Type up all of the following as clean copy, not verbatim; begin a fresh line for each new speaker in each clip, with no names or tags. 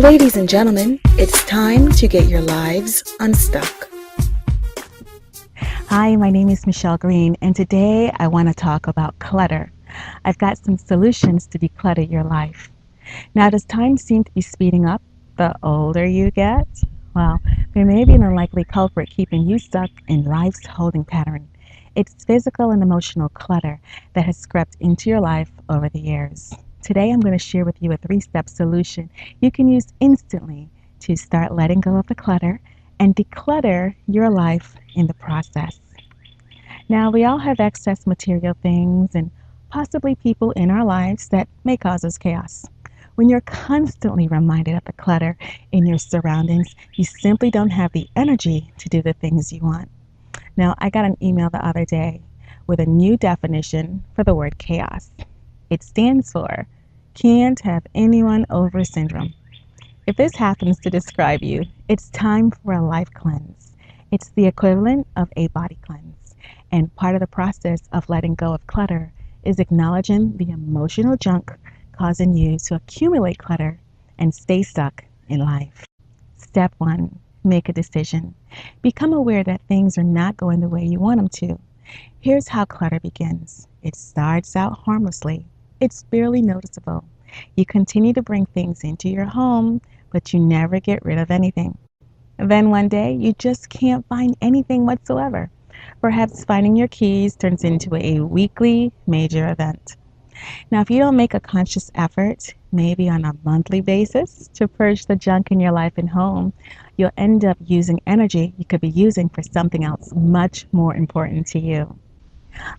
Ladies and gentlemen, it's time to get your lives unstuck.
Hi, my name is Michelle Green, and today I want to talk about clutter. I've got some solutions to declutter your life. Now, does time seem to be speeding up the older you get? Well, there may be an unlikely culprit keeping you stuck in life's holding pattern. It's physical and emotional clutter that has crept into your life over the years. Today, I'm going to share with you a 3-step solution you can use instantly to start letting go of the clutter and declutter your life in the process. Now, we all have excess material things and possibly people in our lives that may cause us chaos. When you're constantly reminded of the clutter in your surroundings, you simply don't have the energy to do the things you want. Now, I got an email the other day with a new definition for the word chaos. It stands for Can't Have Anyone Over Syndrome. If this happens to describe you, it's time for a life cleanse. It's the equivalent of a body cleanse. And part of the process of letting go of clutter is acknowledging the emotional junk causing you to accumulate clutter and stay stuck in life. Step 1, make a decision. Become aware that things are not going the way you want them to. Here's how clutter begins. It starts out harmlessly. It's barely noticeable. You continue to bring things into your home, but you never get rid of anything. Then one day, you just can't find anything whatsoever. Perhaps finding your keys turns into a weekly major event. Now, if you don't make a conscious effort, maybe on a monthly basis, to purge the junk in your life and home, you'll end up using energy you could be using for something else much more important to you.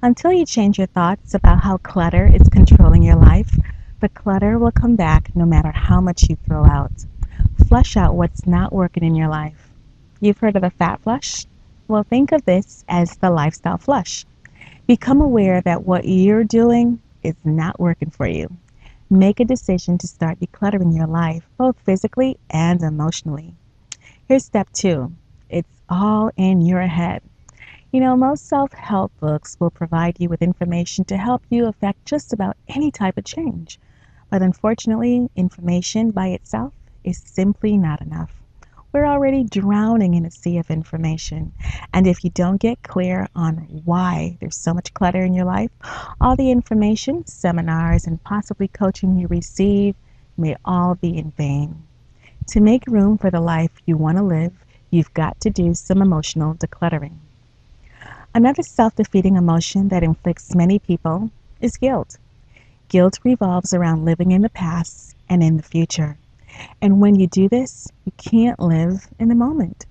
Until you change your thoughts about how clutter is controlling your life, the clutter will come back no matter how much you throw out. Flush out what's not working in your life. You've heard of the fat flush? Well, think of this as the lifestyle flush. Become aware that what you're doing is not working for you. Make a decision to start decluttering your life, both physically and emotionally. Here's step 2. It's all in your head. Most self-help books will provide you with information to help you affect just about any type of change. But unfortunately, information by itself is simply not enough. We're already drowning in a sea of information. And if you don't get clear on why there's so much clutter in your life, all the information, seminars, and possibly coaching you receive may all be in vain. To make room for the life you want to live, you've got to do some emotional decluttering. Another self-defeating emotion that inflicts many people is guilt. Guilt revolves around living in the past and in the future. And when you do this, you can't live in the moment.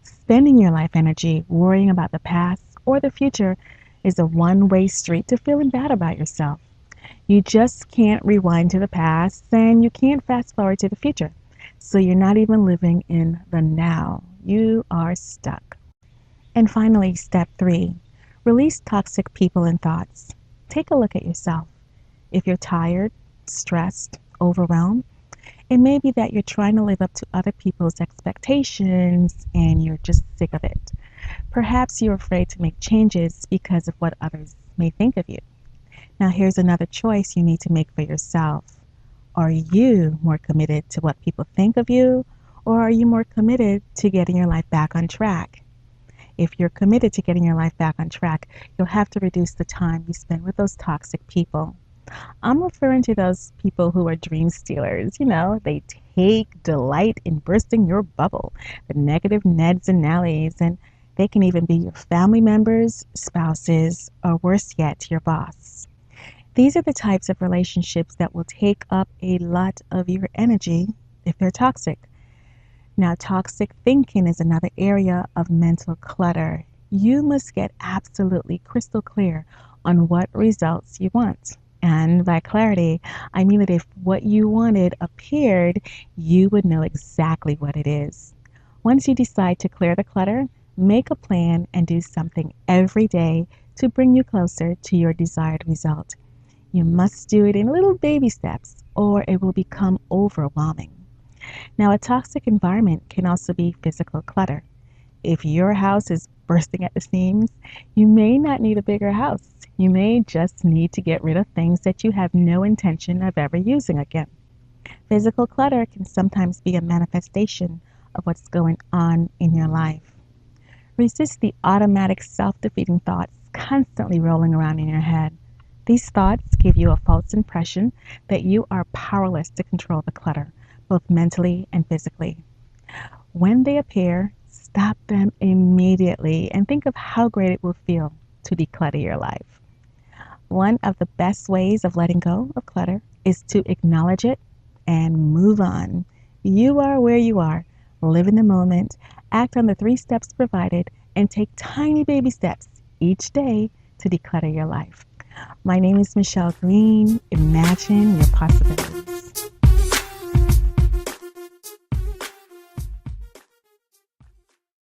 Spending your life energy worrying about the past or the future is a one-way street to feeling bad about yourself. You just can't rewind to the past and you can't fast forward to the future. So you're not even living in the now. You are stuck. And finally, step 3, release toxic people and thoughts. Take a look at yourself. If you're tired, stressed, overwhelmed, it may be that you're trying to live up to other people's expectations and you're just sick of it. Perhaps you're afraid to make changes because of what others may think of you. Now, here's another choice you need to make for yourself. Are you more committed to what people think of you, or are you more committed to getting your life back on track? If you're committed to getting your life back on track, you'll have to reduce the time you spend with those toxic people. I'm referring to those people who are dream stealers. They take delight in bursting your bubble, the negative Neds and Nellies, and they can even be your family members, spouses, or worse yet, your boss. These are the types of relationships that will take up a lot of your energy if they're toxic. Now, toxic thinking is another area of mental clutter. You must get absolutely crystal clear on what results you want. And by clarity, I mean that if what you wanted appeared, you would know exactly what it is. Once you decide to clear the clutter, make a plan and do something every day to bring you closer to your desired result. You must do it in little baby steps, or it will become overwhelming. Now, a toxic environment can also be physical clutter. If your house is bursting at the seams, you may not need a bigger house. You may just need to get rid of things that you have no intention of ever using again. Physical clutter can sometimes be a manifestation of what's going on in your life. Resist the automatic self-defeating thoughts constantly rolling around in your head. These thoughts give you a false impression that you are powerless to control the clutter, both mentally and physically. When they appear, stop them immediately and think of how great it will feel to declutter your life. One of the best ways of letting go of clutter is to acknowledge it and move on. You are where you are. Live in the moment, act on the 3 steps provided, and take tiny baby steps each day to declutter your life. My name is Michelle Green. Imagine your possibilities.